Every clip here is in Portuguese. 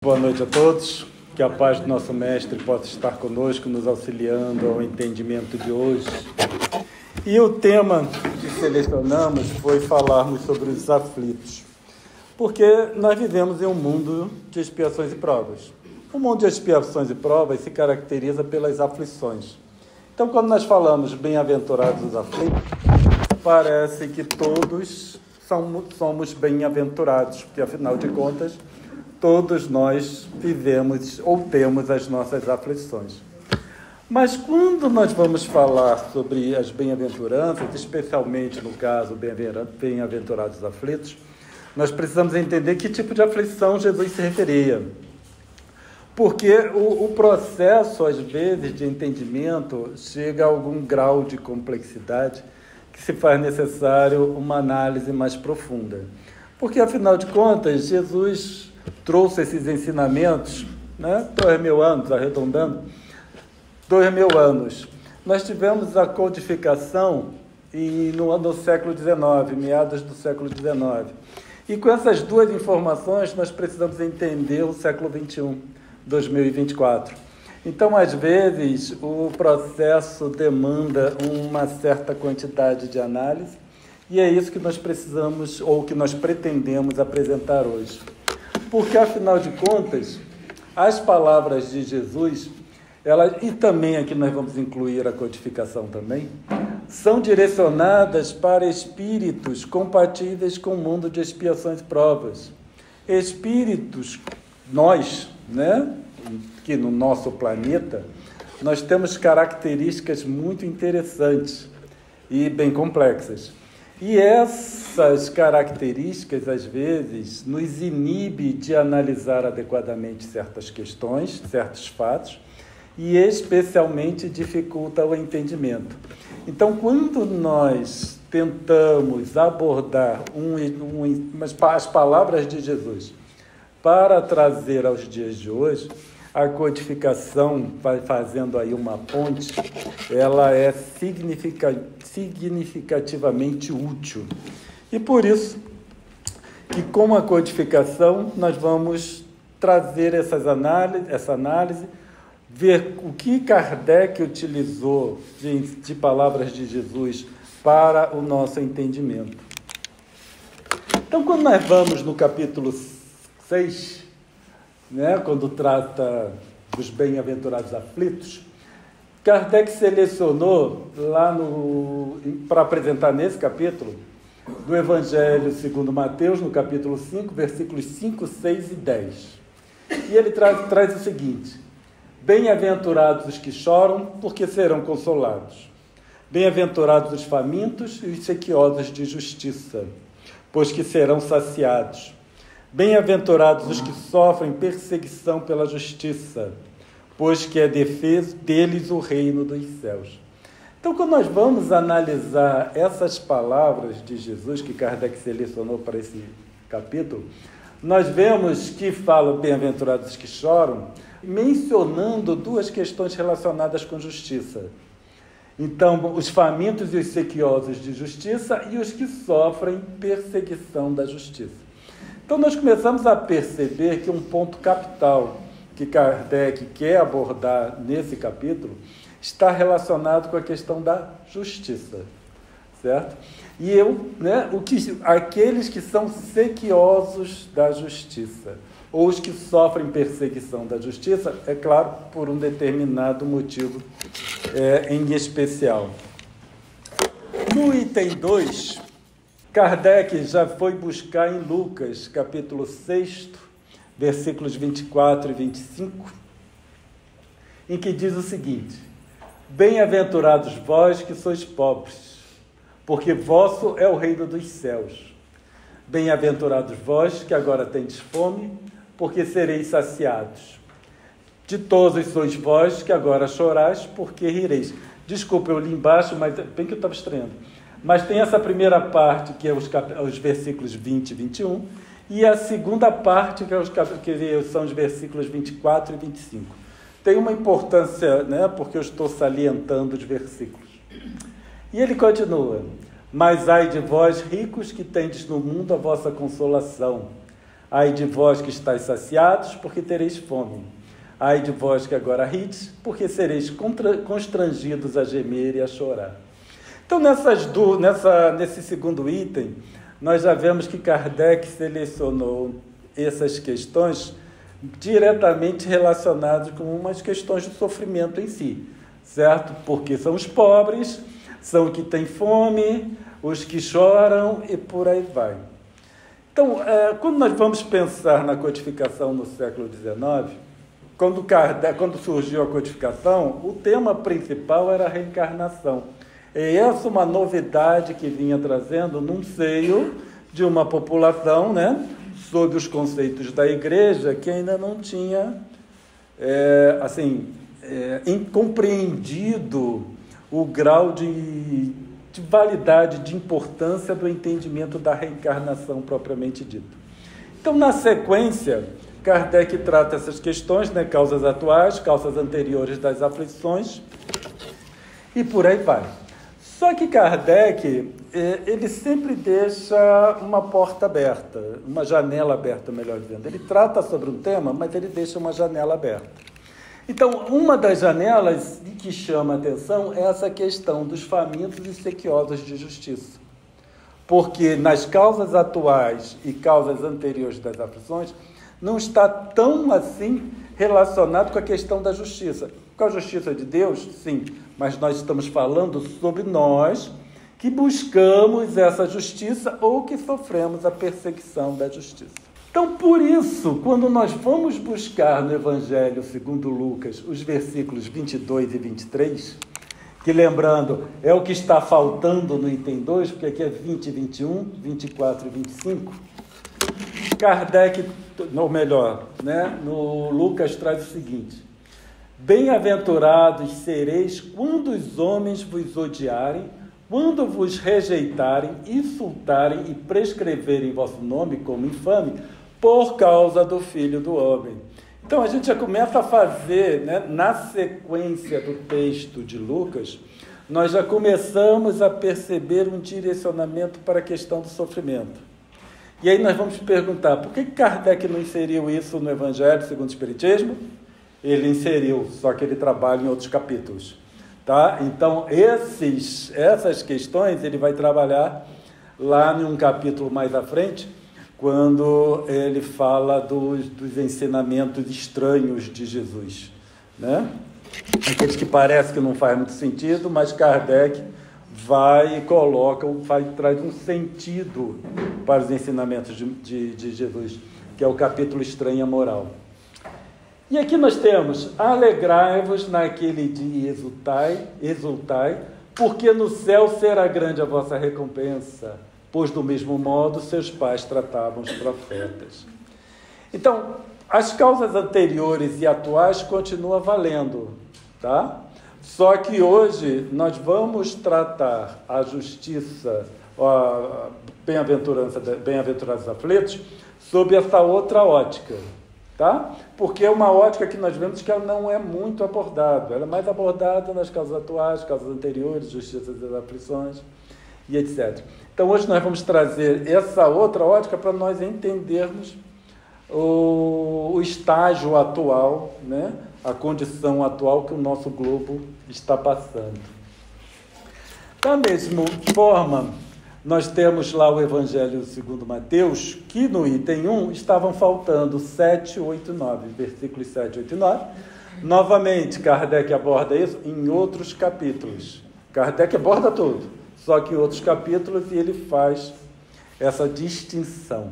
Boa noite a todos, que a paz do nosso Mestre possa estar conosco, nos auxiliando ao entendimento de hoje. E o tema que selecionamos foi falarmos sobre os aflitos, porque nós vivemos em um mundo de expiações e provas. O mundo de expiações e provas se caracteriza pelas aflições. Então, quando nós falamos bem-aventurados os aflitos, parece que todos somos bem-aventurados, porque, afinal de contas, todos nós vivemos ou temos as nossas aflições. Mas quando nós vamos falar sobre as bem-aventuranças, especialmente no caso bem-aventurados aflitos, nós precisamos entender que tipo de aflição Jesus se referia. Porque o processo, às vezes, de entendimento chega a algum grau de complexidade que se faz necessário uma análise mais profunda. Porque, afinal de contas, Jesus trouxe esses ensinamentos, 2.000 anos, arredondando, 2.000 anos. Nós tivemos a codificação no século XIX, meados do século XIX. E com essas duas informações, nós precisamos entender o século XXI, 2024. Então, às vezes, o processo demanda uma certa quantidade de análise, e é isso que nós precisamos, ou que nós pretendemos apresentar hoje. Porque, afinal de contas, as palavras de Jesus, e também aqui nós vamos incluir a codificação também, são direcionadas para espíritos compatíveis com o mundo de expiações e provas. Espíritos, nós, que no nosso planeta, nós temos características muito interessantes e bem complexas. E essas características, às vezes, nos inibe de analisar adequadamente certas questões, certos fatos, e especialmente dificulta o entendimento. Então, quando nós tentamos abordar as palavras de Jesus para trazer aos dias de hoje, a codificação, vai fazendo aí uma ponte, ela é significativamente útil. E por isso que com a codificação nós vamos trazer essa análise, ver o que Kardec utilizou de palavras de Jesus para o nosso entendimento. Então, quando nós vamos no capítulo 6, quando trata dos bem-aventurados aflitos, Kardec selecionou para apresentar nesse capítulo, do Evangelho segundo Mateus, no capítulo 5, versículos 5, 6 e 10. E ele traz o seguinte: bem-aventurados os que choram, porque serão consolados. Bem-aventurados os famintos e os sequiosos de justiça, pois que serão saciados. Bem-aventurados os que sofrem perseguição pela justiça, pois que é defesa deles o reino dos céus. Então, quando nós vamos analisar essas palavras de Jesus que Kardec selecionou para esse capítulo, nós vemos que fala bem-aventurados os que choram, mencionando duas questões relacionadas com justiça. Então, os famintos e os sequiosos de justiça e os que sofrem perseguição da justiça. Então, nós começamos a perceber que um ponto capital que Kardec quer abordar nesse capítulo está relacionado com a questão da justiça, certo? E aqueles que são sequiosos da justiça, ou os que sofrem perseguição da justiça, é claro, por um determinado motivo em especial. No item 2, Kardec já foi buscar em Lucas, capítulo 6, versículos 24 e 25, em que diz o seguinte: bem-aventurados vós que sois pobres, porque vosso é o reino dos céus. Bem-aventurados vós que agora tendes fome, porque sereis saciados. Ditosos sois vós que agora chorais, porque rireis. Desculpa, eu li embaixo, mas bem que eu estava estranhando. Mas tem essa primeira parte, que é os versículos 20 e 21, e a segunda parte, que são os versículos 24 e 25. Tem uma importância, porque eu estou salientando os versículos. E ele continua: mas ai de vós, ricos, que tendes no mundo a vossa consolação. Ai de vós que estáis saciados, porque tereis fome. Ai de vós que agora rides, porque sereis constrangidos a gemer e a chorar. Então, nesse segundo item, nós já vemos que Kardec selecionou essas questões diretamente relacionadas com umas questões de sofrimento em si, certo? Porque são os pobres, são os que têm fome, os que choram e por aí vai. Então, quando nós vamos pensar na codificação no século XIX, quando surgiu a codificação, o tema principal era a reencarnação. E essa é uma novidade que vinha trazendo num seio de uma população, né, sob os conceitos da Igreja, que ainda não tinha compreendido o grau de validade, de importância do entendimento da reencarnação propriamente dito. Então, na sequência, Kardec trata essas questões, né, causas atuais, causas anteriores das aflições, e por aí vai. Só que Kardec, ele sempre deixa uma porta aberta, uma janela aberta, melhor dizendo. Ele trata sobre um tema, mas ele deixa uma janela aberta. Então, uma das janelas que chama a atenção é essa questão dos famintos e sequiosos de justiça. Porque nas causas atuais e causas anteriores das aflições, não está tão assim relacionado com a questão da justiça. Com a justiça de Deus, sim, mas nós estamos falando sobre nós que buscamos essa justiça ou que sofremos a perseguição da justiça. Então, por isso, quando nós vamos buscar no Evangelho segundo Lucas os versículos 22 e 23, que, lembrando, é o que está faltando no item 2, porque aqui é 20 e 21, 24 e 25, Kardec, ou melhor, né, no Lucas traz o seguinte: bem-aventurados sereis quando os homens vos odiarem, quando vos rejeitarem, insultarem e prescreverem vosso nome como infame, por causa do Filho do Homem. Então, a gente já começa a fazer, né, na sequência do texto de Lucas, nós já começamos a perceber um direcionamento para a questão do sofrimento. E aí nós vamos perguntar, por que Kardec não inseriu isso no Evangelho segundo o Espiritismo? Ele inseriu, só que ele trabalha em outros capítulos. Tá? Então, essas questões ele vai trabalhar lá em um capítulo mais à frente, quando ele fala dos ensinamentos estranhos de Jesus, né? Aqueles que parece que não faz muito sentido, mas Kardec vai e coloca, traz um sentido para os ensinamentos de Jesus, que é o capítulo Estranha Moral. E aqui nós temos: alegrai-vos naquele dia e exultai, porque no céu será grande a vossa recompensa, pois do mesmo modo seus pais tratavam os profetas. Então, as causas anteriores e atuais continuam valendo, tá? Só que hoje nós vamos tratar a justiça, a bem-aventurados aflitos, sob essa outra ótica, tá? Porque é uma ótica que nós vemos que ela não é muito abordada, ela é mais abordada nas causas atuais, causas anteriores, justiça das aflições e etc. Então, hoje nós vamos trazer essa outra ótica para nós entendermos o estágio atual, né? A condição atual que o nosso globo está passando. Da mesma forma, nós temos lá o Evangelho segundo Mateus, que no item 1 estavam faltando 7, 8 e 9, versículos 7, 8 e 9. Novamente, Kardec aborda isso em outros capítulos. Kardec aborda tudo, só que em outros capítulos, e ele faz essa distinção.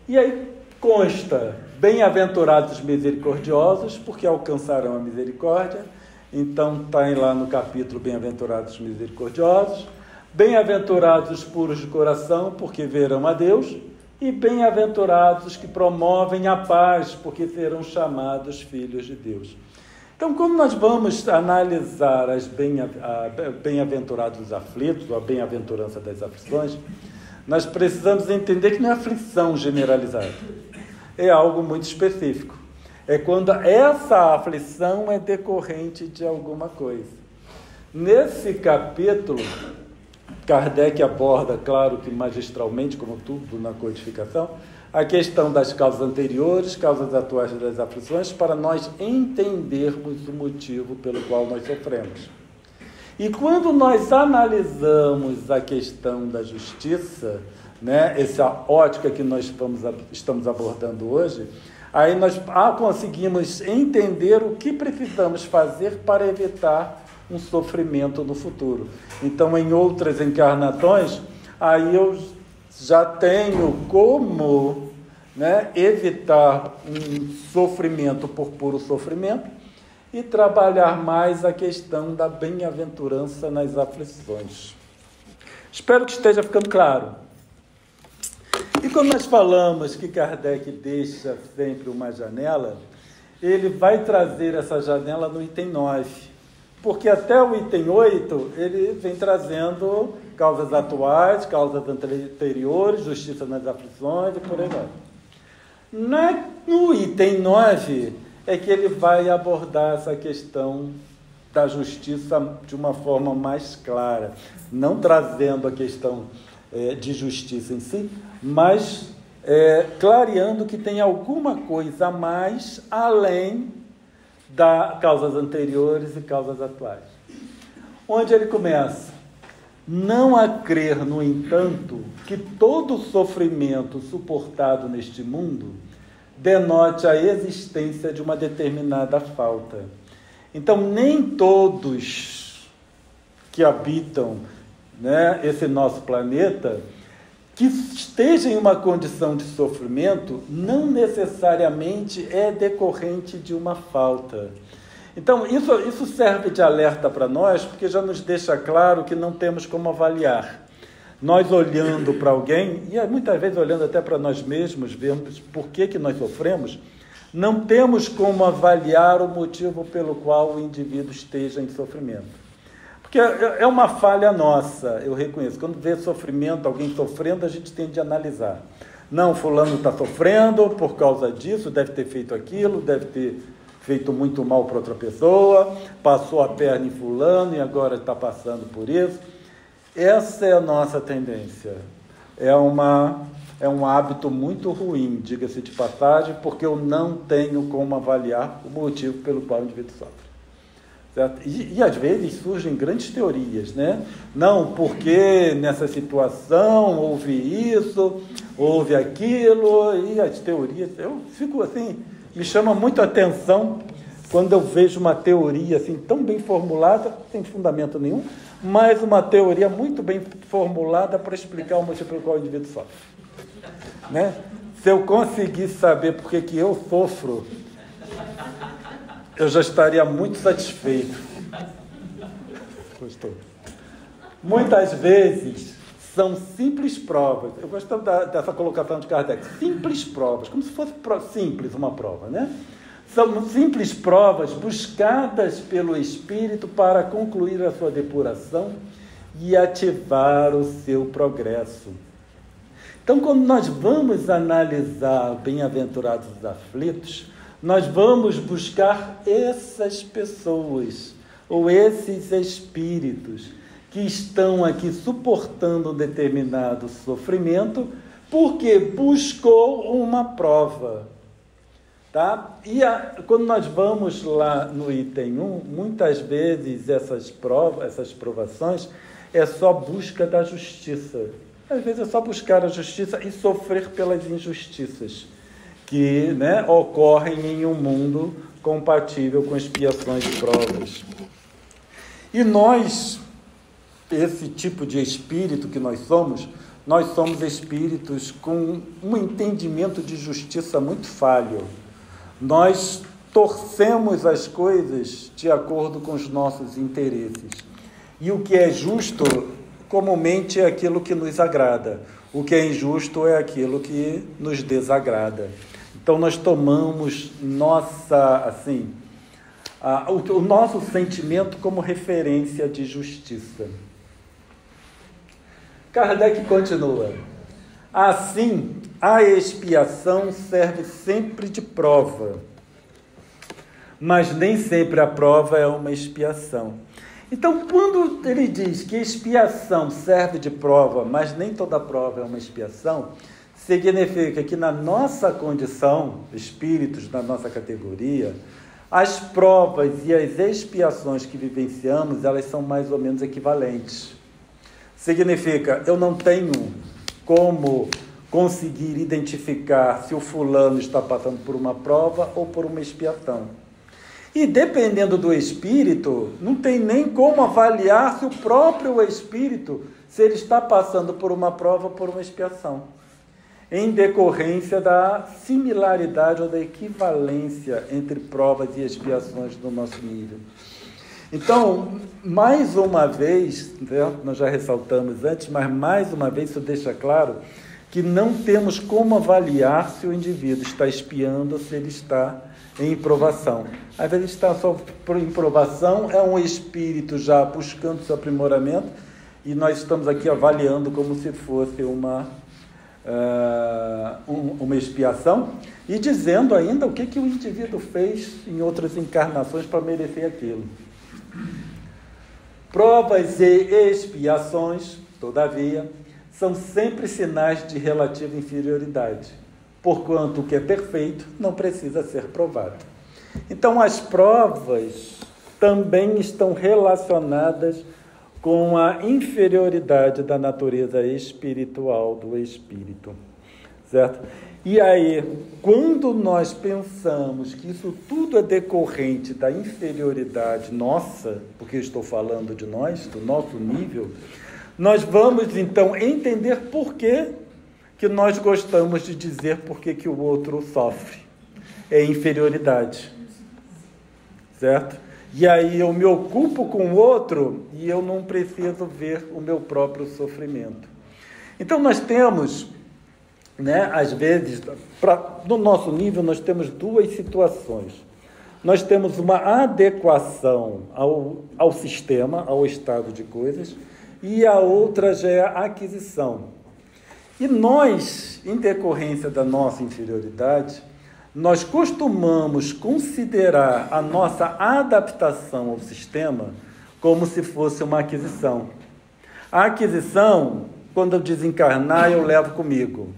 E aí consta: bem-aventurados misericordiosos, porque alcançarão a misericórdia. Então está lá no capítulo Bem-aventurados misericordiosos. Bem-aventurados os puros de coração, porque verão a Deus. E bem-aventurados que promovem a paz, porque serão chamados filhos de Deus. Então, quando nós vamos analisar bem-aventurados aflitos, ou a bem-aventurança das aflições, nós precisamos entender que não é aflição generalizada. É algo muito específico. É quando essa aflição é decorrente de alguma coisa. Nesse capítulo, Kardec aborda, claro que magistralmente, como tudo na codificação, a questão das causas anteriores, causas atuais das aflições, para nós entendermos o motivo pelo qual nós sofremos. E quando nós analisamos a questão da justiça, né, essa ótica que nós estamos abordando hoje, aí nós conseguimos entender o que precisamos fazer para evitar um sofrimento no futuro. Então, em outras encarnações, aí eu já tenho como, né, evitar um sofrimento por puro sofrimento e trabalhar mais a questão da bem-aventurança nas aflições. Espero que esteja ficando claro. E quando nós falamos que Kardec deixa sempre uma janela, ele vai trazer essa janela no item 9, porque até o item 8 ele vem trazendo causas atuais, causas anteriores, justiça nas aflições e por aí vai. No item 9 é que ele vai abordar essa questão da justiça de uma forma mais clara, não trazendo a questão de justiça em si, mas clareando que tem alguma coisa a mais além das causas anteriores e causas atuais. Onde ele começa? Não há crer, no entanto, que todo sofrimento suportado neste mundo denote a existência de uma determinada falta. Então, nem todos que habitam, né, esse nosso planeta, que estejam em uma condição de sofrimento, não necessariamente é decorrente de uma falta. Então, isso serve de alerta para nós, porque já nos deixa claro que não temos como avaliar. Nós olhando para alguém, e muitas vezes olhando até para nós mesmos, vemos por que nós sofremos, não temos como avaliar o motivo pelo qual o indivíduo esteja em sofrimento. Porque é uma falha nossa, eu reconheço. Quando vê sofrimento, alguém sofrendo, a gente tende a analisar. Não, fulano está sofrendo por causa disso, deve ter feito aquilo, deve ter feito muito mal para outra pessoa, passou a perna em fulano e agora está passando por isso. Essa é a nossa tendência. É um hábito muito ruim, diga-se de passagem, porque eu não tenho como avaliar o motivo pelo qual o indivíduo sofre. Certo? E às vezes surgem grandes teorias, né? Não, porque nessa situação houve isso, houve aquilo, e as teorias, eu fico assim, me chama muito a atenção quando eu vejo uma teoria assim tão bem formulada, sem fundamento nenhum, mas uma teoria muito bem formulada para explicar o motivo pelo qual o indivíduo sofre. Né? Se eu conseguisse saber por que eu sofro, eu já estaria muito satisfeito. Gostou? Muitas vezes são simples provas. Eu gosto dessa colocação de Kardec. Simples provas, como se fosse simples uma prova, né? São simples provas buscadas pelo espírito para concluir a sua depuração e ativar o seu progresso. Então, quando nós vamos analisar bem-aventurados os aflitos, nós vamos buscar essas pessoas, ou esses espíritos, que estão aqui suportando um determinado sofrimento, porque buscou uma prova. Tá? E quando nós vamos lá no item 1, muitas vezes essas provações, é só busca da justiça. Às vezes é só buscar a justiça e sofrer pelas injustiças que, né, ocorrem em um mundo compatível com expiações e provas. E nós, esse tipo de espírito que nós somos espíritos com um entendimento de justiça muito falho. Nós torcemos as coisas de acordo com os nossos interesses. E o que é justo, comumente, é aquilo que nos agrada. O que é injusto é aquilo que nos desagrada. Então, nós tomamos o nosso sentimento como referência de justiça. Kardec continua. Assim, a expiação serve sempre de prova, mas nem sempre a prova é uma expiação. Então, quando ele diz que expiação serve de prova, mas nem toda prova é uma expiação, significa que na nossa condição, espíritos da nossa categoria, as provas e as expiações que vivenciamos, elas são mais ou menos equivalentes. Significa, eu não tenho como conseguir identificar se o fulano está passando por uma prova ou por uma expiação. E dependendo do espírito, não tem nem como avaliar se o próprio espírito, se ele está passando por uma prova ou por uma expiação, em decorrência da similaridade ou da equivalência entre provas e expiações do nosso nível. Então, mais uma vez, né, nós já ressaltamos antes, mas mais uma vez isso deixa claro que não temos como avaliar se o indivíduo está expiando ou se ele está em provação. Às vezes está só em provação, é um espírito já buscando seu aprimoramento, e nós estamos aqui avaliando como se fosse uma expiação, e dizendo ainda o que o indivíduo fez em outras encarnações para merecer aquilo. Provas e expiações, todavia, são sempre sinais de relativa inferioridade, porquanto o que é perfeito não precisa ser provado. Então, as provas também estão relacionadas com a inferioridade da natureza espiritual do espírito, certo? E aí, quando nós pensamos que isso tudo é decorrente da inferioridade nossa, porque eu estou falando de nós, do nosso nível, nós vamos então entender por que nós gostamos de dizer por que o outro sofre. É inferioridade, certo? E aí eu me ocupo com o outro e eu não preciso ver o meu próprio sofrimento. Então nós temos, né, às vezes, no nosso nível nós temos duas situações. Nós temos uma adequação ao sistema, ao estado de coisas, e a outra já é a aquisição. E nós, em decorrência da nossa inferioridade, nós costumamos considerar a nossa adaptação ao sistema como se fosse uma aquisição. A aquisição, quando eu desencarnar, eu levo comigo.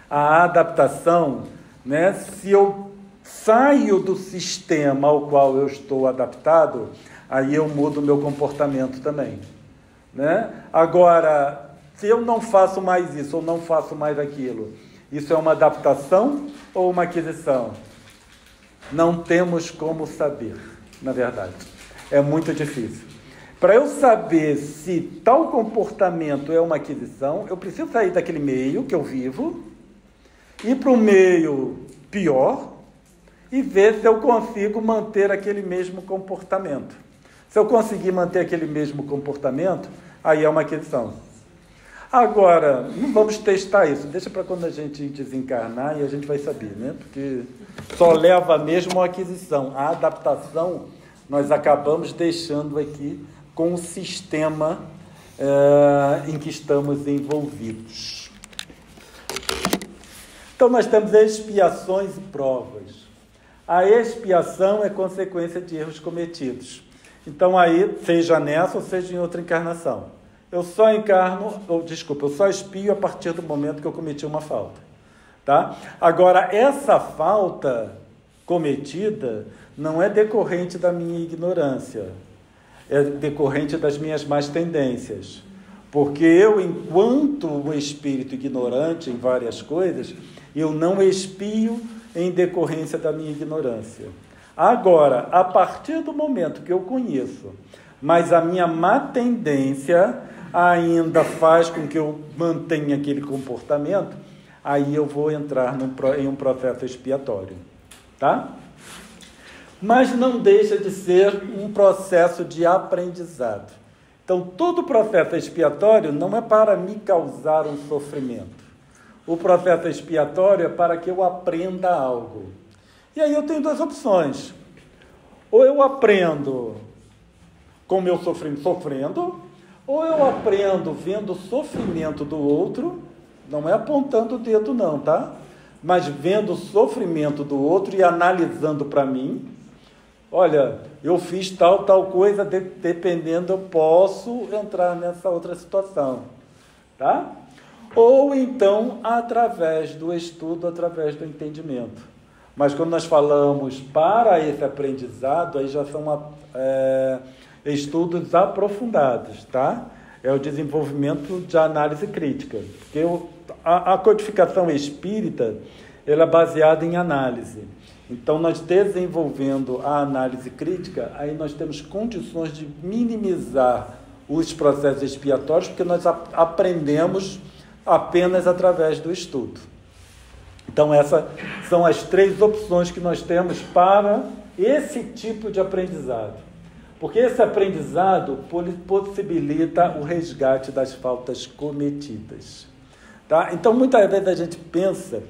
A adaptação, né, se eu saio do sistema ao qual eu estou adaptado, aí eu mudo o meu comportamento também, né? Agora, se eu não faço mais isso ou não faço mais aquilo, isso é uma adaptação ou uma aquisição? Não temos como saber, na verdade. É muito difícil. Para eu saber se tal comportamento é uma aquisição, eu preciso sair daquele meio que eu vivo, ir para um meio pior e ver se eu consigo manter aquele mesmo comportamento. Se eu conseguir manter aquele mesmo comportamento, aí é uma aquisição. Agora, não vamos testar isso, deixa para quando a gente desencarnar e a gente vai saber, né? Porque só leva mesmo a aquisição. A adaptação nós acabamos deixando aqui com o sistema em que estamos envolvidos. Então, nós temos expiações e provas. A expiação é consequência de erros cometidos. Então, aí, seja nessa ou seja em outra encarnação. Eu só eu só expio a partir do momento que eu cometi uma falta. Tá? Agora, essa falta cometida não é decorrente da minha ignorância, é decorrente das minhas más tendências. Porque eu, enquanto um espírito ignorante em várias coisas, eu não expio em decorrência da minha ignorância. Agora, a partir do momento que eu conheço, mas a minha má tendência ainda faz com que eu mantenha aquele comportamento, aí eu vou entrar em um processo expiatório, tá? Mas não deixa de ser um processo de aprendizado. Então, todo processo expiatório não é para me causar um sofrimento. O processo expiatório é para que eu aprenda algo. E aí eu tenho duas opções. Ou eu aprendo com o meu sofrendo, ou eu aprendo vendo o sofrimento do outro, não é apontando o dedo não, tá? Mas vendo o sofrimento do outro e analisando para mim, olha, eu fiz tal coisa, dependendo eu posso entrar nessa outra situação, tá? ou então através do estudo, através do entendimento. Mas quando nós falamos para esse aprendizado, aí já são estudos aprofundados, tá? É o desenvolvimento de análise crítica. Porque a codificação espírita, ela é baseada em análise. Então, nós desenvolvendo a análise crítica, aí nós temos condições de minimizar os processos expiatórios, porque nós aprendemos apenas através do estudo. Então, essas são as 3 opções que nós temos para esse tipo de aprendizado. Porque esse aprendizado possibilita o resgate das faltas cometidas. Tá? Então, muitas vezes a gente pensa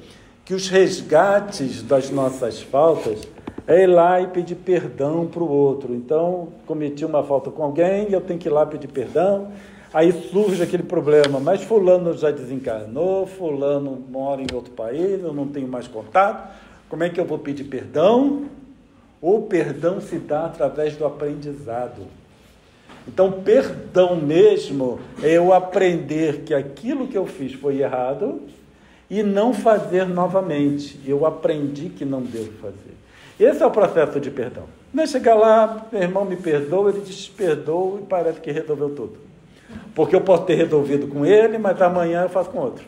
que os resgates das nossas faltas é ir lá e pedir perdão para o outro. Então, cometi uma falta com alguém e eu tenho que ir lá pedir perdão. Aí surge aquele problema, mas fulano já desencarnou, fulano mora em outro país, eu não tenho mais contato. Como é que eu vou pedir perdão? O perdão se dá através do aprendizado. Então, perdão mesmo é eu aprender que aquilo que eu fiz foi errado e não fazer novamente. Eu aprendi que não devo fazer. Esse é o processo de perdão. Não é chegar lá, meu irmão me perdoa, ele diz perdoa e parece que resolveu tudo. Porque eu posso ter resolvido com ele, mas amanhã eu faço com outro.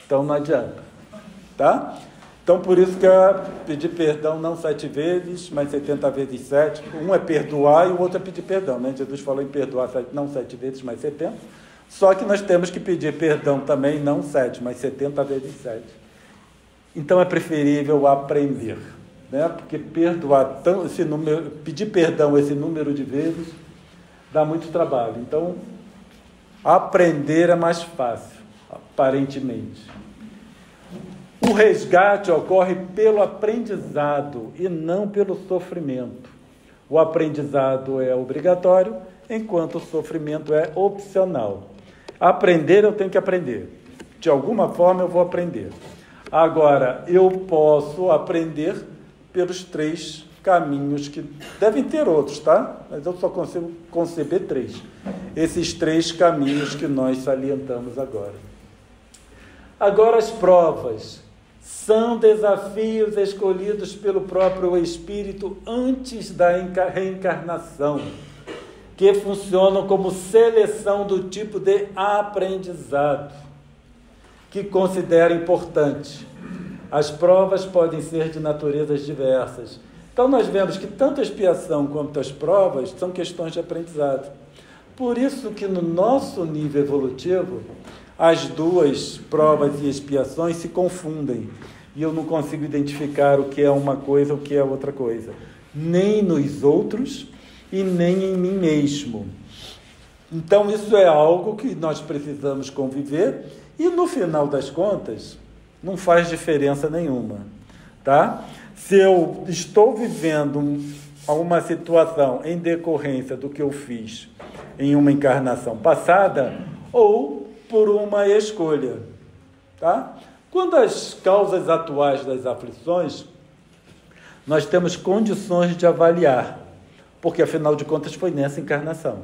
Então não adianta. Tá? Então por isso que é pedir perdão não 7 vezes, mas 70 vezes 7. Um é perdoar e o outro é pedir perdão. Né? Jesus falou em perdoar não 7 vezes, mas 70. Só que nós temos que pedir perdão também, não 7, mas 70 vezes 7. Então é preferível aprender. Né? Porque perdoar pedir perdão esse número de vezes dá muito trabalho. Então, aprender é mais fácil, aparentemente. O resgate ocorre pelo aprendizado e não pelo sofrimento. O aprendizado é obrigatório, enquanto o sofrimento é opcional. Aprender, eu tenho que aprender. De alguma forma, eu vou aprender. Agora, eu posso aprender pelos 3 caminhos, que devem ter outros, tá? Mas eu só consigo conceber 3. Esses 3 caminhos que nós salientamos agora. Agora, as provas são desafios escolhidos pelo próprio Espírito antes da reencarnação, que funcionam como seleção do tipo de aprendizado, que considera importante. As provas podem ser de naturezas diversas. Então, nós vemos que tanto a expiação quanto as provas são questões de aprendizado. Por isso que no nosso nível evolutivo, as 2 provas e expiações se confundem. E eu não consigo identificar o que é uma coisa, o que é outra coisa. Nem nos outros e nem em mim mesmo. Então, isso é algo que nós precisamos conviver e, no final das contas, não faz diferença nenhuma, tá? Se eu estou vivendo uma situação em decorrência do que eu fiz em uma encarnação passada ou por uma escolha, tá? Quando as causas atuais das aflições, nós temos condições de avaliar, porque afinal de contas foi nessa encarnação,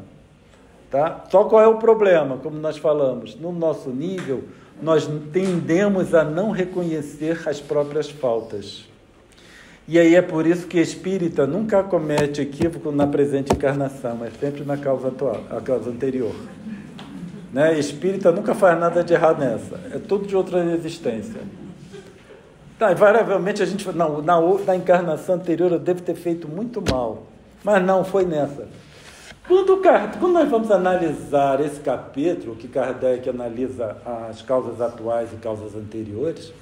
tá? Só qual é o problema? Como nós falamos, no nosso nível, nós tendemos a não reconhecer as próprias faltas. E aí é por isso que espírita nunca comete equívoco na presente encarnação, mas sempre na causa atual, a causa anterior. Né? Espírita nunca faz nada de errado nessa, é tudo de outra existência. Tá, invariavelmente a gente fala, na encarnação anterior eu devo ter feito muito mal, mas não, foi nessa. Quando nós vamos analisar esse capítulo, que Kardec analisa as causas atuais e causas anteriores,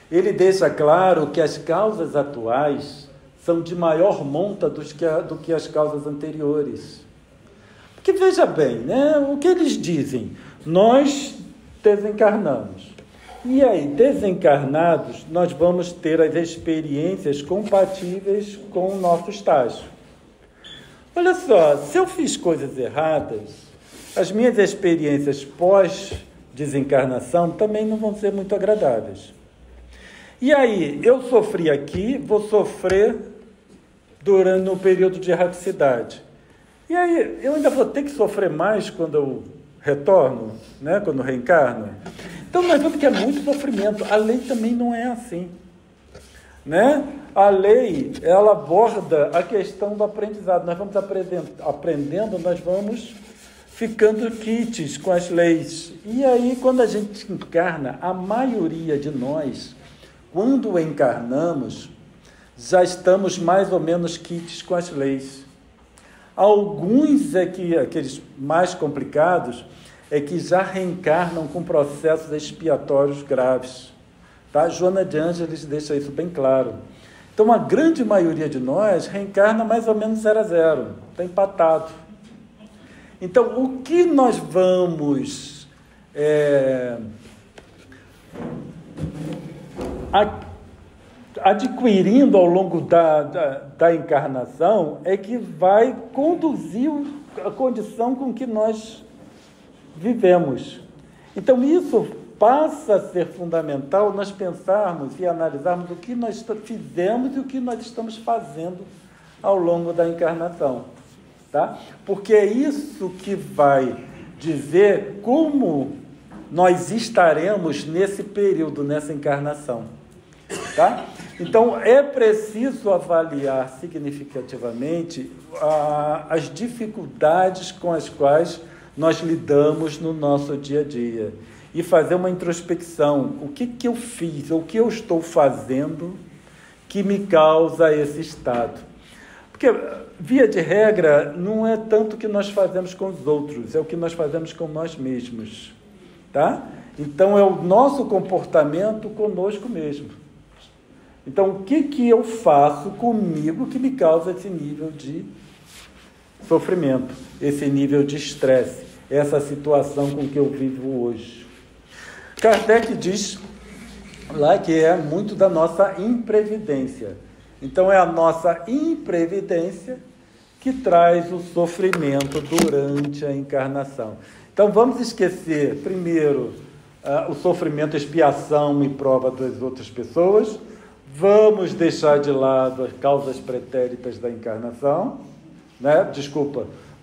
ele deixa claro que as causas atuais são de maior monta do que as causas anteriores. Porque veja bem, né? O que eles dizem? Nós desencarnamos. E aí, desencarnados, nós vamos ter as experiências compatíveis com o nosso estágio. Olha só, se eu fiz coisas erradas, as minhas experiências pós-desencarnação também não vão ser muito agradáveis. E aí, eu sofri aqui, vou sofrer no período de erraticidade. E aí, eu ainda vou ter que sofrer mais quando eu retorno, né? Quando reencarno. Então, nós vemos que é muito sofrimento. A lei também não é assim, né? A lei, ela aborda a questão do aprendizado. Nós vamos aprendendo, nós vamos ficando quites com as leis. E aí, quando a gente encarna, a maioria de nós, quando encarnamos, já estamos mais ou menos quites com as leis. Alguns aqueles mais complicados, é que já reencarnam com processos expiatórios graves. Tá? Joana de Ângeles deixa isso bem claro. Então, a grande maioria de nós reencarna mais ou menos 0 a 0, está empatado. Então, o que nós vamos adquirindo ao longo da encarnação é que vai conduzir a condição com que nós vivemos. Então, isso passa a ser fundamental nós pensarmos e analisarmos o que nós fizemos e o que nós estamos fazendo ao longo da encarnação. Tá? Porque é isso que vai dizer como nós estaremos nesse período, nessa encarnação. Tá? Então, é preciso avaliar significativamente as dificuldades com as quais nós lidamos no nosso dia a dia e fazer uma introspecção. O que eu fiz, o que eu estou fazendo que me causa esse estado? Porque, via de regra, não é tanto o que nós fazemos com os outros, é o que nós fazemos com nós mesmos. Tá? Então, é o nosso comportamento conosco mesmo. Então, o que eu faço comigo que me causa esse nível de sofrimento, esse nível de estresse, essa situação com que eu vivo hoje? Kardec diz lá que é muito da nossa imprevidência. Então, é a nossa imprevidência que traz o sofrimento durante a encarnação. Então, vamos esquecer, primeiro, o sofrimento, expiação e prova das outras pessoas. Vamos deixar de lado as causas pretéritas da encarnação, né?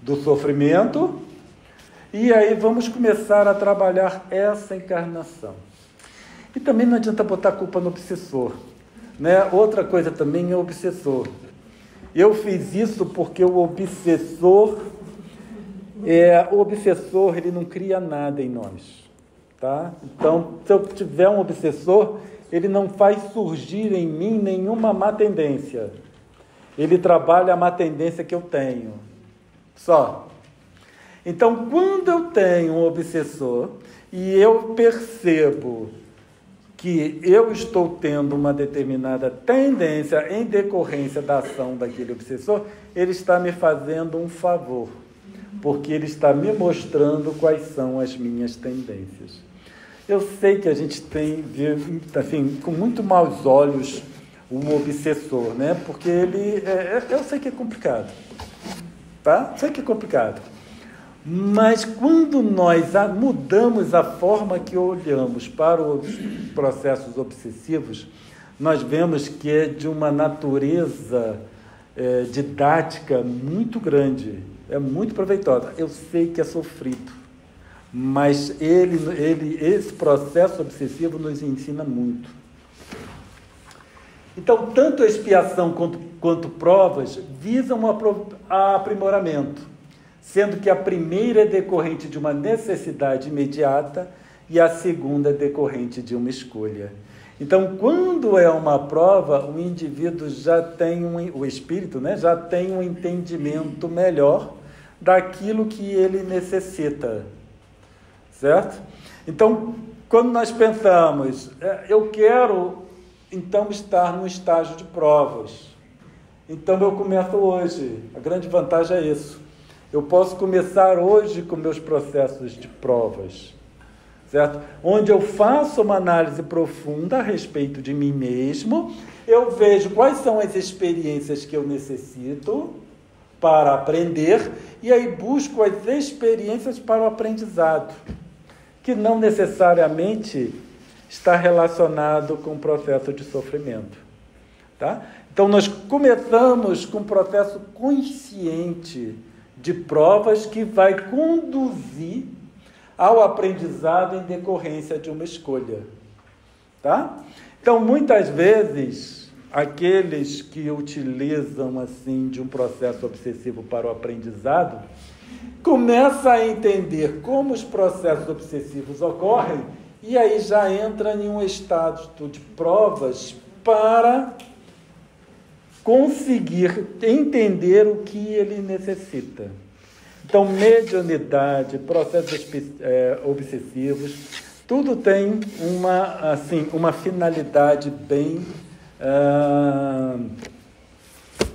Do sofrimento. E aí vamos começar a trabalhar essa encarnação. E também não adianta botar a culpa no obsessor, né? Outra coisa também é o obsessor. Eu fiz isso porque o obsessor ele não cria nada em nós, tá? Então, se eu tiver um obsessor, ele não faz surgir em mim nenhuma má tendência. Ele trabalha a má tendência que eu tenho. Só. Então, quando eu tenho um obsessor e eu percebo que eu estou tendo uma determinada tendência em decorrência da ação daquele obsessor, ele está me fazendo um favor, porque ele está me mostrando quais são as minhas tendências. Eu sei que a gente tem, assim, com muito maus olhos o obsessor, né? Porque eu sei que é complicado, tá? Sei que é complicado. Mas quando nós mudamos a forma que olhamos para os processos obsessivos, nós vemos que é de uma natureza didática muito grande, é muito proveitosa. Eu sei que é sofrido, mas esse processo obsessivo nos ensina muito. Então, tanto a expiação quanto provas visam aprimoramento, sendo que a primeira é decorrente de uma necessidade imediata e a segunda é decorrente de uma escolha. Então, quando é uma prova, o indivíduo já tem o espírito, né, já tem um entendimento melhor daquilo que ele necessita, certo? Então, quando nós pensamos, eu quero então estar no estágio de provas, então eu começo hoje. A grande vantagem é isso. Eu posso começar hoje com meus processos de provas, certo? Onde eu faço uma análise profunda a respeito de mim mesmo, eu vejo quais são as experiências que eu necessito para aprender, e aí busco as experiências para o aprendizado, que não necessariamente está relacionado com o processo de sofrimento, tá? Então, nós começamos com um processo consciente de provas que vai conduzir ao aprendizado em decorrência de uma escolha. Tá? Então, muitas vezes, aqueles que utilizam assim de um processo obsessivo para o aprendizado começam a entender como os processos obsessivos ocorrem e aí já entra em um estado de provas para conseguir entender o que ele necessita. Então, mediunidade, processos obsessivos, tudo tem uma finalidade bem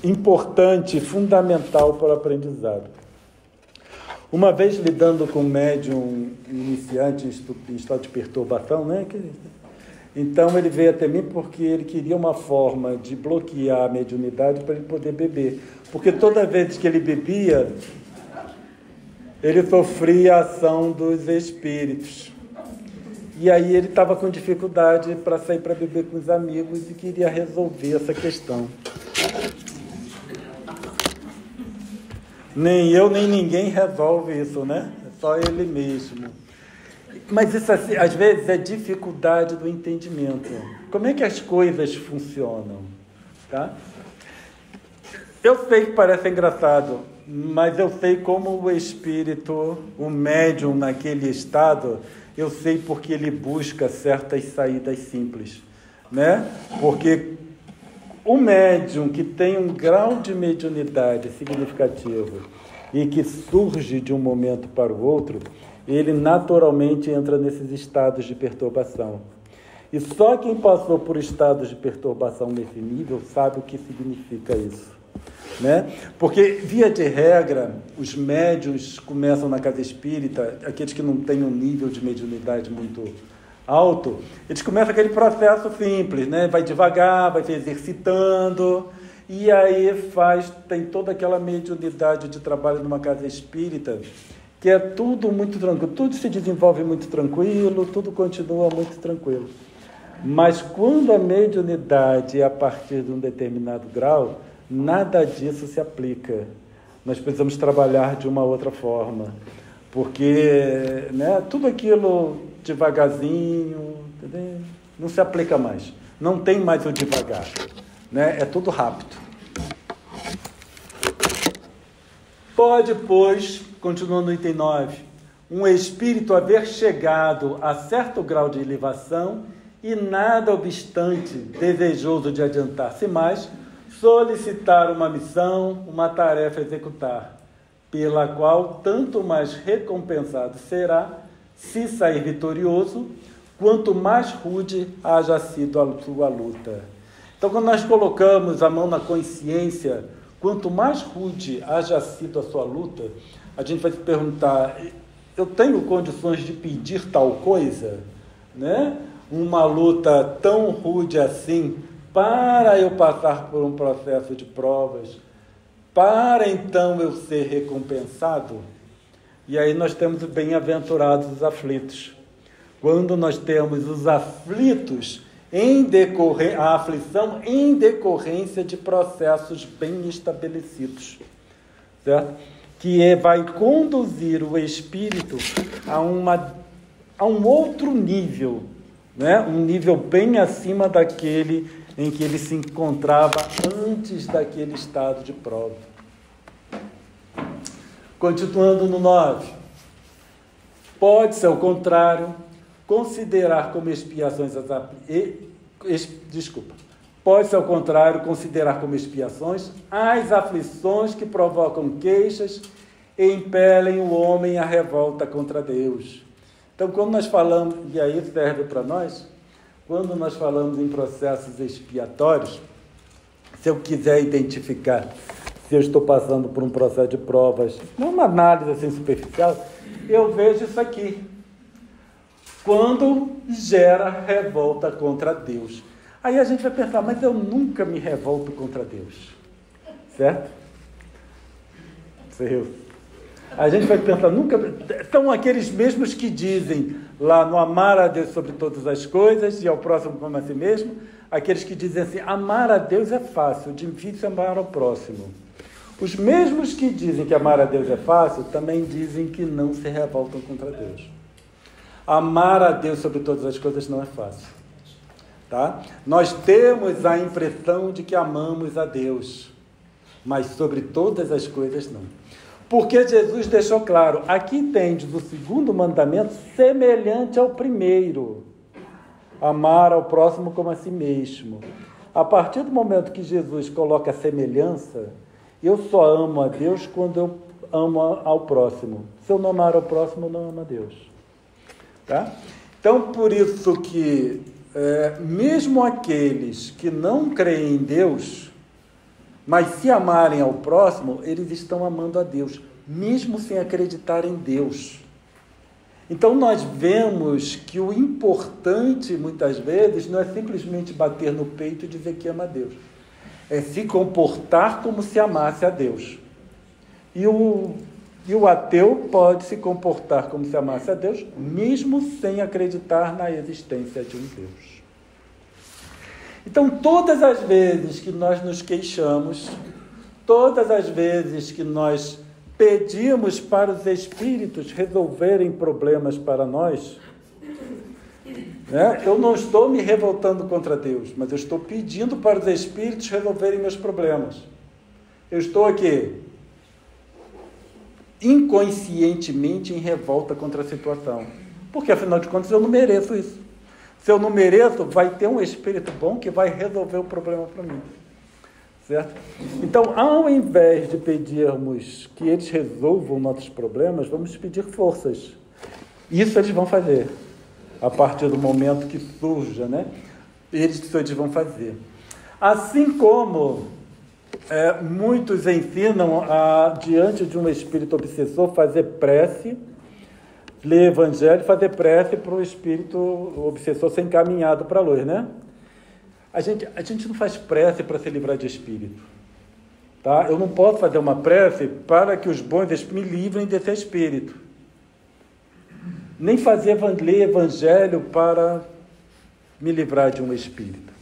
importante, fundamental para o aprendizado. Uma vez lidando com um médium iniciante em estado de perturbação, né? Então ele veio até mim porque ele queria uma forma de bloquear a mediunidade para ele poder beber. Porque toda vez que ele bebia, ele sofria a ação dos espíritos. E aí ele estava com dificuldade para sair para beber com os amigos e queria resolver essa questão. Nem eu, nem ninguém resolve isso, né? É só ele mesmo. Mas isso, assim, às vezes, é dificuldade do entendimento. Como é que as coisas funcionam? Tá? Eu sei que parece engraçado, mas eu sei como o espírito, o médium naquele estado, eu sei porque ele busca certas saídas simples, né? Porque o médium que tem um grau de mediunidade significativo e que surge de um momento para o outro, ele naturalmente entra nesses estados de perturbação. E só quem passou por estados de perturbação nesse nível sabe o que significa isso, né? Porque, via de regra, os médiuns começam na casa espírita, aqueles que não têm um nível de mediunidade muito alto, eles começam aquele processo simples, né? Vai devagar, vai se exercitando, e aí tem toda aquela mediunidade de trabalho numa casa espírita, que é tudo muito tranquilo, tudo se desenvolve muito tranquilo, tudo continua muito tranquilo. Mas quando a mediunidade é a partir de um determinado grau, nada disso se aplica. Nós precisamos trabalhar de uma outra forma, porque, né, tudo aquilo devagarzinho, entendeu? Não se aplica mais. Não tem mais o devagar, né? É tudo rápido. Pode, pois, continuando no item 9, um espírito haver chegado a certo grau de elevação e, nada obstante, desejoso de adiantar-se mais, solicitar uma missão, uma tarefa a executar, pela qual tanto mais recompensado será, se sair vitorioso, quanto mais rude haja sido a sua luta. Então, quando nós colocamos a mão na consciência, quanto mais rude haja sido a sua luta, a gente vai se perguntar, eu tenho condições de pedir tal coisa? Né? Uma luta tão rude assim, para eu passar por um processo de provas, para então eu ser recompensado? E aí nós temos os bem-aventurados os aflitos. Quando nós temos os aflitos a aflição em decorrência de processos bem estabelecidos, certo? Que vai conduzir o espírito a um outro nível, né? Um nível bem acima daquele em que ele se encontrava antes daquele estado de prova. Continuando no 9. Pode-se, ao contrário, considerar como expiações Pode-se, ao contrário, considerar como expiações as aflições que provocam queixas e impelem o homem à revolta contra Deus. Então, quando nós falamos, e aí serve para nós, quando nós falamos em processos expiatórios, se eu quiser identificar se eu estou passando por um processo de provas, numa análise assim superficial, eu vejo isso aqui. Quando gera revolta contra Deus. Aí a gente vai pensar, mas eu nunca me revolto contra Deus. Certo? A gente vai pensar, nunca... São aqueles mesmos que dizem lá no amar a Deus sobre todas as coisas e ao próximo como a si mesmo, aqueles que dizem assim, amar a Deus é fácil, difícil é amar ao próximo. Os mesmos que dizem que amar a Deus é fácil, também dizem que não se revoltam contra Deus. Amar a Deus sobre todas as coisas não é fácil. Tá? Nós temos a impressão de que amamos a Deus, mas sobre todas as coisas não. Porque Jesus deixou claro, aqui tendes o segundo mandamento semelhante ao primeiro, amar ao próximo como a si mesmo. A partir do momento que Jesus coloca a semelhança, eu só amo a Deus quando eu amo ao próximo. Se eu não amar ao próximo, eu não amo a Deus. Tá? Então, por isso que, mesmo aqueles que não creem em Deus, mas se amarem ao próximo, eles estão amando a Deus, mesmo sem acreditar em Deus. Então, nós vemos que o importante, muitas vezes, não é simplesmente bater no peito e dizer que ama a Deus. É se comportar como se amasse a Deus. E o ateu pode se comportar como se amasse a Deus, mesmo sem acreditar na existência de um Deus. Então, todas as vezes que nós nos queixamos, todas as vezes que nós pedimos para os espíritos resolverem problemas para nós, eu não estou me revoltando contra Deus, mas eu estou pedindo para os espíritos resolverem meus problemas. Eu estou aqui inconscientemente em revolta contra a situação, porque afinal de contas eu não mereço isso. Se eu não mereço, vai ter um espírito bom que vai resolver o problema para mim, certo? Então, ao invés de pedirmos que eles resolvam nossos problemas, vamos pedir forças. Isso eles vão fazer a partir do momento que surja, eles vão fazer. Assim como muitos ensinam diante de um espírito obsessor, fazer prece, ler evangelho, fazer prece para o espírito obsessor ser encaminhado para a luz, A gente não faz prece para se livrar de espírito. Tá? Eu não posso fazer uma prece para que os bons espíritos me livrem desse espírito. Nem ler evangelho para me livrar de um espírito.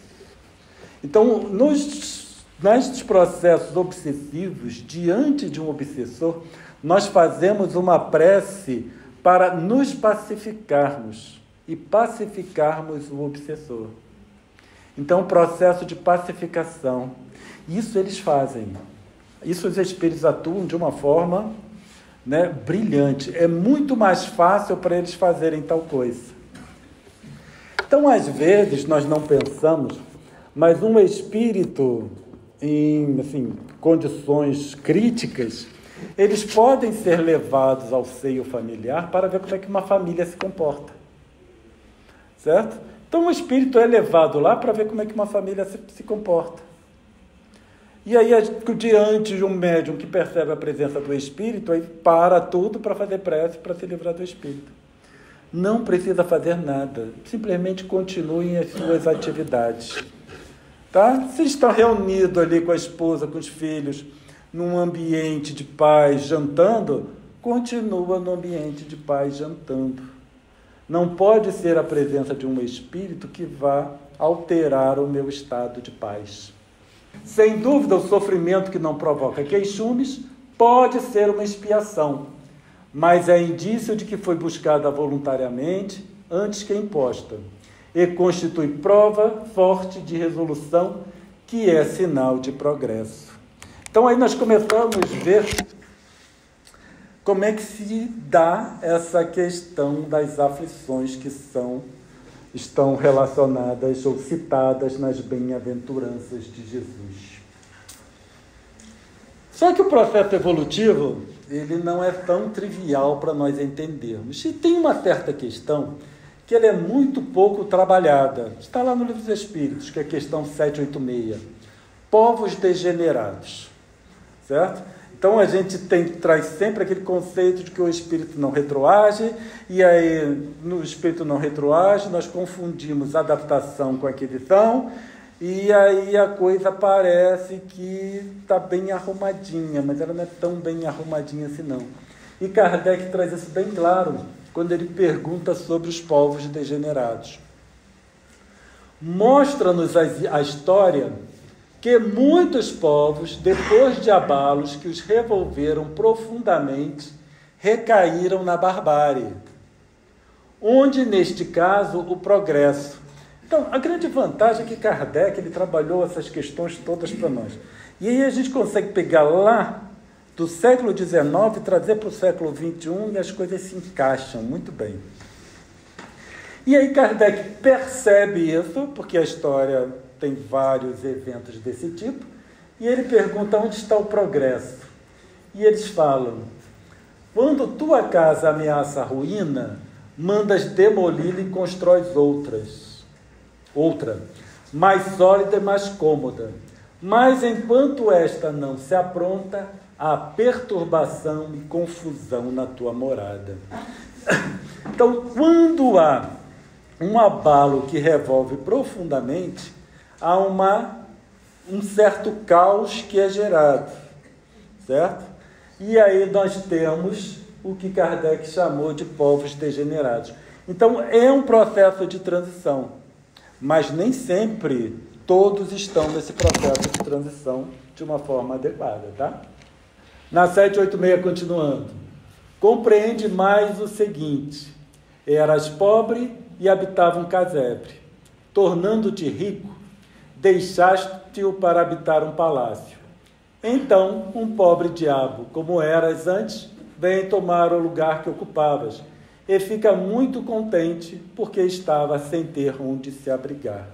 Então, nestes processos obsessivos, diante de um obsessor, nós fazemos uma prece para nos pacificarmos e pacificarmos o obsessor. Então, o processo de pacificação, isso eles fazem. Isso os espíritos atuam de uma forma brilhante. É muito mais fácil para eles fazerem tal coisa. Então, às vezes, nós não pensamos, mas um espírito em condições críticas, eles podem ser levados ao seio familiar para ver como é que uma família se comporta. Certo? Então, o espírito é levado lá para ver como é que uma família se comporta. E aí, diante de um médium que percebe a presença do espírito, aí para tudo para fazer prece para se livrar do espírito. Não precisa fazer nada. Simplesmente continuem as suas atividades. Tá? Se está reunido ali com a esposa, com os filhos, num ambiente de paz, jantando, continua no ambiente de paz, jantando. Não pode ser a presença de um espírito que vá alterar o meu estado de paz. Sem dúvida, o sofrimento que não provoca queixumes pode ser uma expiação, mas é indício de que foi buscada voluntariamente antes que imposta, e constitui prova forte de resolução, que é sinal de progresso. Então, aí nós começamos a ver como é que se dá essa questão das aflições que estão relacionadas ou citadas nas bem-aventuranças de Jesus. Só que o processo evolutivo, ele não é tão trivial para nós entendermos. E tem uma certa questão que ela é muito pouco trabalhada. Está lá no Livro dos Espíritos, que é a questão 786. Povos degenerados. Certo? Então, a gente traz sempre aquele conceito de que o espírito não retroage, e aí, no espírito não retroage, nós confundimos adaptação com aquisição, e aí a coisa parece que está bem arrumadinha, mas ela não é tão bem arrumadinha assim, não. E Kardec traz isso bem claro, quando ele pergunta sobre os povos degenerados. Mostra-nos a história que muitos povos, depois de abalos que os revolveram profundamente, recaíram na barbárie. onde, neste caso, o progresso. Então, a grande vantagem é que Kardec ele trabalhou essas questões todas para nós. E aí a gente consegue pegar lá do século XIX e trazer para o século XXI e as coisas se encaixam muito bem. E aí Kardec percebe isso, porque a história tem vários eventos desse tipo, e ele pergunta onde está o progresso. E eles falam, quando tua casa ameaça a ruína, mandas demoli-la e constróis outra, mais sólida e mais cômoda. Mas enquanto esta não se apronta, há perturbação e confusão na tua morada. Então, quando há um abalo que revolve profundamente, há um certo caos que é gerado, certo? E aí nós temos o que Kardec chamou de povos degenerados. Então, é um processo de transição, mas nem sempre todos estão nesse processo de transição de uma forma adequada, tá? Na 786, continuando. Compreende mais o seguinte: eras pobre e habitava um casebre. Tornando-te rico, deixaste-o para habitar um palácio. Então, um pobre diabo, como eras antes, vem tomar o lugar que ocupavas e fica muito contente porque estava sem ter onde se abrigar.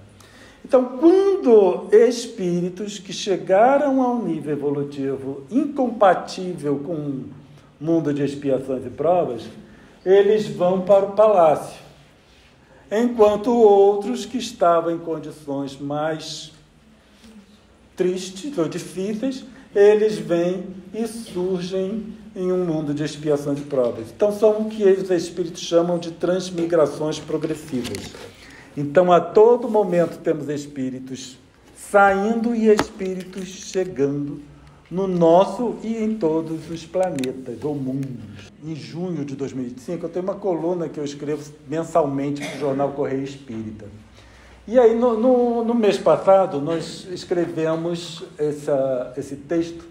Então, quando espíritos que chegaram a um nível evolutivo incompatível com o mundo de expiações e provas, eles vão para o palácio, enquanto outros que estavam em condições mais tristes ou difíceis, eles vêm e surgem em um mundo de expiações e provas. Então, são o que os espíritos chamam de transmigrações progressivas. Então, a todo momento temos espíritos saindo e espíritos chegando no nosso e em todos os planetas ou mundos. Em junho de 2005, eu tenho uma coluna que eu escrevo mensalmente para o jornal Correio Espírita. E aí, no mês passado, nós escrevemos esse texto,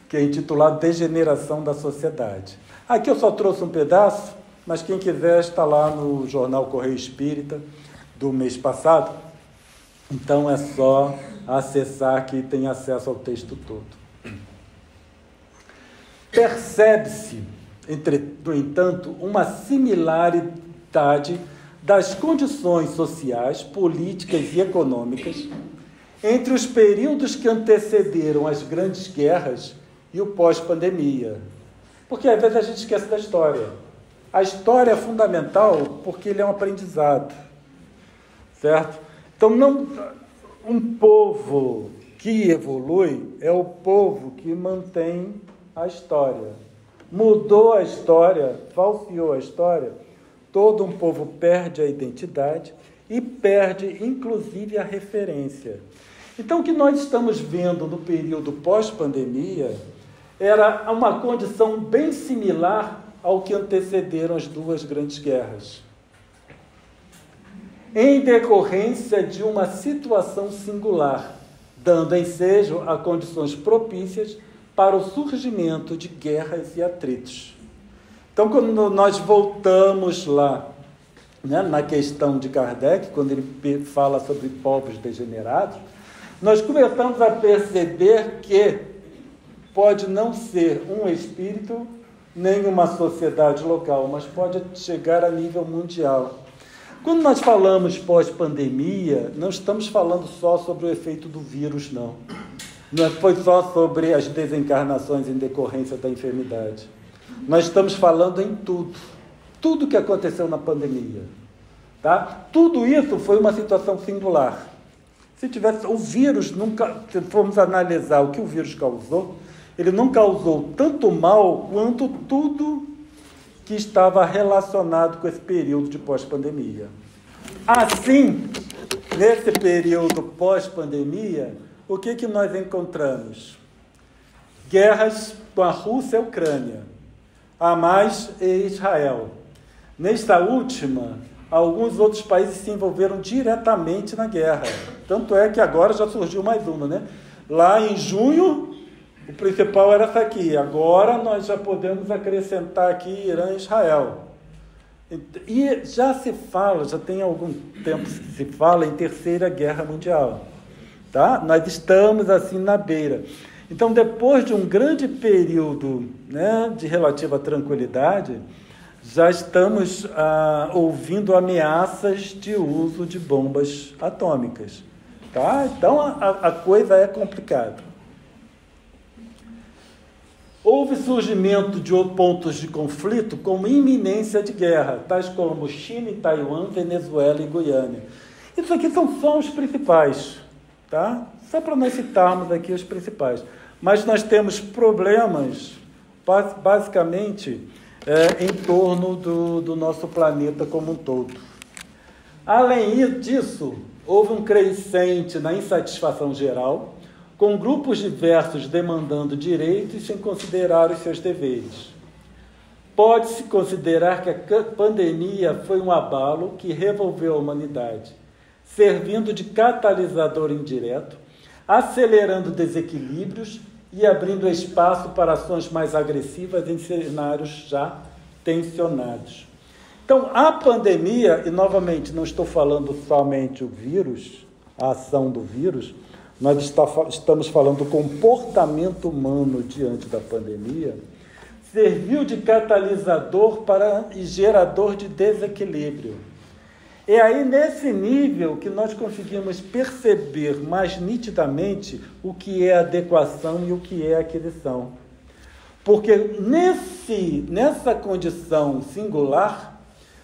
que é intitulado Degeneração da Sociedade. Aqui eu só trouxe um pedaço, mas quem quiser está lá no jornal Correio Espírita, do mês passado, então é só acessar que tem acesso ao texto todo. Percebe-se, no entanto, uma similaridade das condições sociais, políticas e econômicas entre os períodos que antecederam as grandes guerras e o pós-pandemia. Porque às vezes a gente esquece da história. A história é fundamental porque ele é um aprendizado. Certo? Então, um povo que evolui é o povo que mantém a história. Mudou a história, falseou a história, todo um povo perde a identidade e perde, inclusive, a referência. Então, o que nós estamos vendo no período pós-pandemia era uma condição bem similar ao que antecederam as duas grandes guerras, em decorrência de uma situação singular, dando ensejo a condições propícias para o surgimento de guerras e atritos. Então, quando nós voltamos lá, né, na questão de Kardec, quando ele fala sobre povos degenerados, nós começamos a perceber que pode não ser um espírito nem uma sociedade local, mas pode chegar a nível mundial. Quando nós falamos pós-pandemia, não estamos falando só sobre o efeito do vírus, não. Não foi só sobre as desencarnações em decorrência da enfermidade. Nós estamos falando em tudo que aconteceu na pandemia. Tá? Tudo isso foi uma situação singular. Se tivesse o vírus, se formos analisar o que o vírus causou, ele não causou tanto mal quanto tudo que estava relacionado com esse período de pós-pandemia. Assim, nesse período pós-pandemia, o que nós encontramos? Guerras com a Rússia e a Ucrânia, Hamas e Israel. Nesta última, alguns outros países se envolveram diretamente na guerra. Tanto é que agora já surgiu mais uma, né? Lá em junho, o principal era essa aqui. Agora nós já podemos acrescentar aqui Irã e Israel. E já se fala, já tem algum tempo que se fala em Terceira Guerra Mundial. Tá? Nós estamos assim na beira. Então, depois de um grande período, né, de relativa tranquilidade, já estamos ouvindo ameaças de uso de bombas atômicas. Tá? Então, a coisa é complicada. Houve surgimento de pontos de conflito como iminência de guerra, tais como China e Taiwan, Venezuela e Guiana. Isso aqui são só os principais, tá? Só para nós citarmos aqui os principais. Mas nós temos problemas, basicamente, em torno do nosso planeta como um todo. Além disso, houve um crescente na insatisfação geral, com grupos diversos demandando direitos sem considerar os seus deveres. Pode-se considerar que a pandemia foi um abalo que revolveu a humanidade, servindo de catalisador indireto, acelerando desequilíbrios e abrindo espaço para ações mais agressivas em cenários já tensionados. Então, a pandemia, e novamente não estou falando somente o vírus, a ação do vírus, nós estamos falando do comportamento humano diante da pandemia, serviu de catalisador e gerador de desequilíbrio. É aí nesse nível que nós conseguimos perceber mais nitidamente o que é adequação e o que é aquisição. Porque nessa condição singular,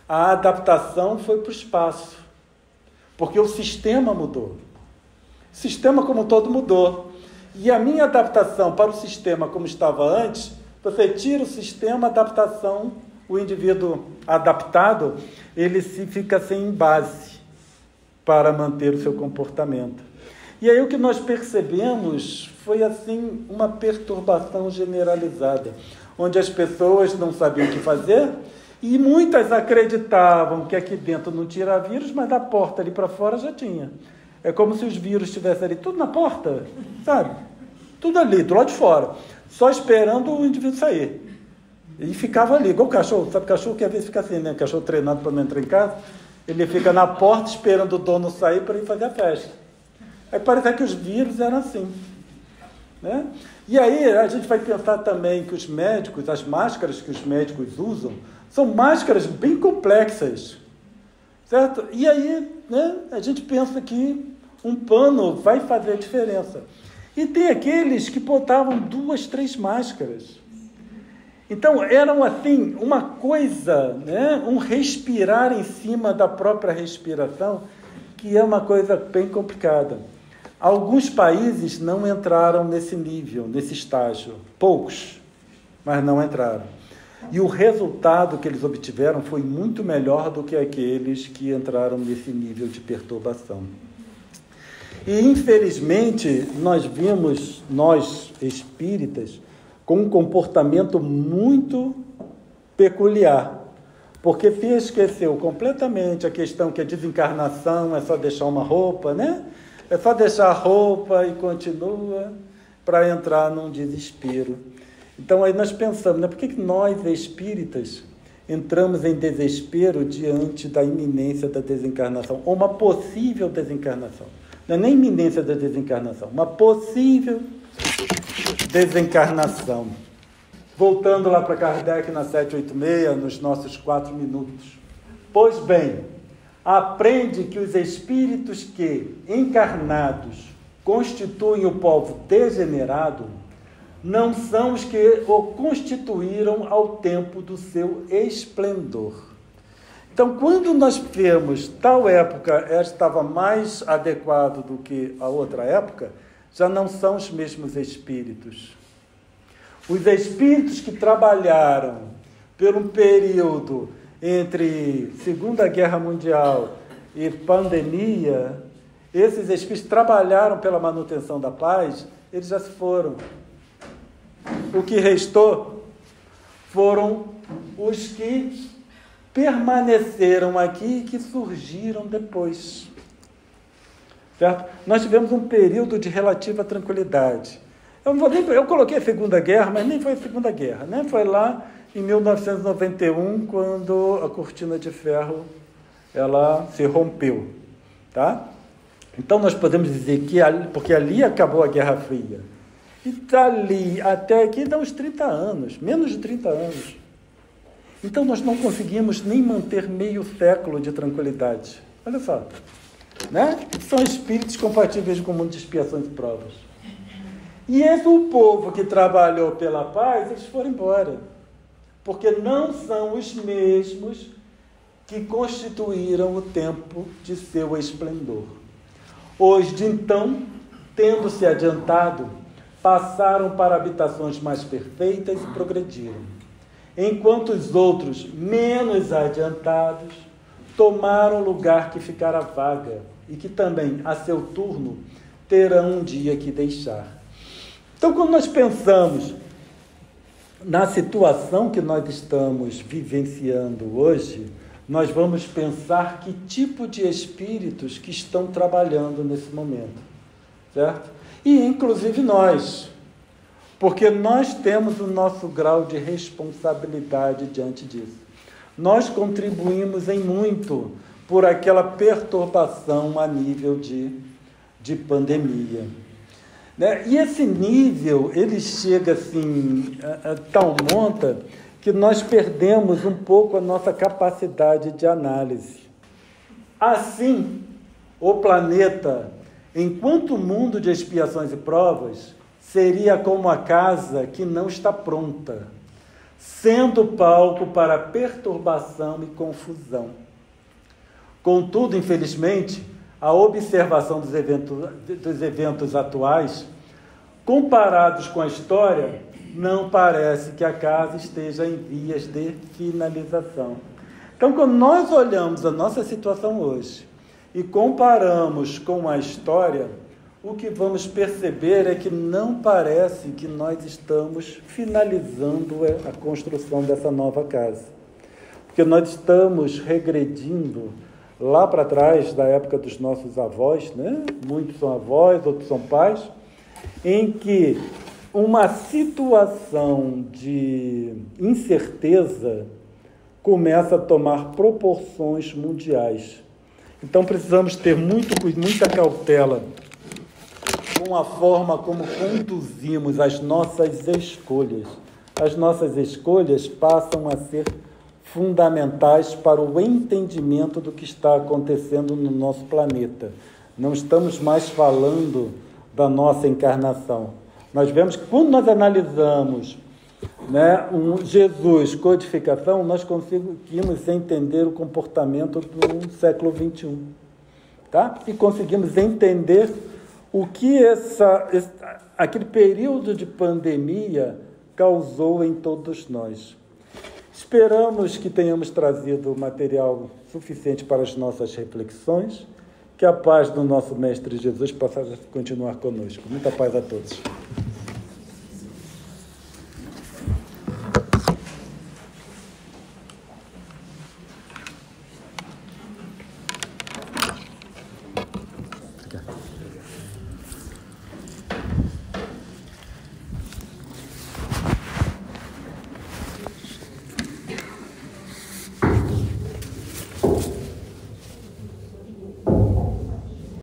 a adaptação foi para o espaço, porque o sistema mudou. O sistema como um todo mudou. E a minha adaptação para o sistema como estava antes, você tira o sistema, a adaptação, o indivíduo adaptado, ele fica sem base para manter o seu comportamento. E aí o que nós percebemos foi assim uma perturbação generalizada, onde as pessoas não sabiam o que fazer e muitas acreditavam que aqui dentro não tinha vírus, mas da porta ali para fora já tinha. É como se os vírus estivessem ali, tudo na porta, sabe? Tudo ali, do lado de fora, só esperando o indivíduo sair. E ficava ali, igual o cachorro, sabe? O cachorro que às vezes fica assim, né? O cachorro treinado para não entrar em casa, ele fica na porta esperando o dono sair para ir fazer a festa. Aí parece que os vírus eram assim, né? E aí a gente vai pensar também que os médicos, as máscaras que os médicos usam, são máscaras bem complexas, certo? E aí, né, a gente pensa que um pano vai fazer a diferença. E tem aqueles que botavam 2, 3 máscaras. Então, eram assim, uma coisa, né, um respirar em cima da própria respiração, que é uma coisa bem complicada. Alguns países não entraram nesse nível, nesse estágio. Poucos, mas não entraram. E o resultado que eles obtiveram foi muito melhor do que aqueles que entraram nesse nível de perturbação. E, infelizmente, nós vimos, nós espíritas, com um comportamento muito peculiar, porque se esqueceu completamente a questão que a desencarnação é só deixar uma roupa, né? É só deixar a roupa e continua para entrar num desespero. Então, aí nós pensamos, né? Por que nós, espíritas, entramos em desespero diante da iminência da desencarnação, ou uma possível desencarnação? Não é nem iminência da desencarnação, uma possível desencarnação. Voltando lá para Kardec na 786, nos nossos 4 minutos. Pois bem, aprende que os espíritos que, encarnados, constituem o povo degenerado, não são os que o constituíram ao tempo do seu esplendor. Então, quando nós vemos tal época estava mais adequado do que a outra época, já não são os mesmos espíritos. Os espíritos que trabalharam por um período entre Segunda Guerra Mundial e pandemia, esses espíritos trabalharam pela manutenção da paz, eles já se foram. O que restou foram os que permaneceram aqui e que surgiram depois. Certo? Nós tivemos um período de relativa tranquilidade. Eu coloquei a Segunda Guerra, mas nem foi a Segunda Guerra, né? Foi lá em 1991, quando a cortina de ferro ela se rompeu, tá? Então nós podemos dizer que porque ali acabou a Guerra Fria, e dali até aqui dá uns 30 anos, menos de 30 anos. Então nós não conseguimos nem manter meio século de tranquilidade. Olha só, né? São espíritos compatíveis com o mundo de expiações e provas. E esse o povo que trabalhou pela paz, eles foram embora, porque não são os mesmos que constituíram o tempo de seu esplendor. Os de então, tendo-se adiantado, passaram para habitações mais perfeitas e progrediram, enquanto os outros, menos adiantados, tomaram lugar que ficara vaga e que também, a seu turno, terão um dia que deixar. Então, quando nós pensamos na situação que nós estamos vivenciando hoje, nós vamos pensar que tipo de espíritos que estão trabalhando nesse momento, certo? E, inclusive, nós, porque nós temos o nosso grau de responsabilidade diante disso. Nós contribuímos em muito por aquela perturbação a nível de pandemia. Né? E esse nível, ele chega assim, a tal monta, que nós perdemos um pouco a nossa capacidade de análise. Assim, o planeta, enquanto mundo de expiações e provas, seria como a casa que não está pronta, sendo palco para perturbação e confusão. Contudo, infelizmente, a observação dos eventos atuais, comparados com a história, não parece que a casa esteja em vias de finalização. Então, quando nós olhamos a nossa situação hoje e comparamos com a história, o que vamos perceber é que não parece que nós estamos finalizando a construção dessa nova casa. Porque nós estamos regredindo lá para trás, da época dos nossos avós, né? Muitos são avós, outros são pais, em que uma situação de incerteza começa a tomar proporções mundiais. Então, precisamos ter muita cautela com a forma como conduzimos as nossas escolhas. As nossas escolhas passam a ser fundamentais para o entendimento do que está acontecendo no nosso planeta. Não estamos mais falando da nossa encarnação. Nós vemos que quando nós analisamos, né, um Jesus, codificação, nós conseguimos entender o comportamento do século XXI. Tá? E conseguimos entender o que aquele período de pandemia causou em todos nós. Esperamos que tenhamos trazido material suficiente para as nossas reflexões, que a paz do nosso Mestre Jesus possa continuar conosco. Muita paz a todos.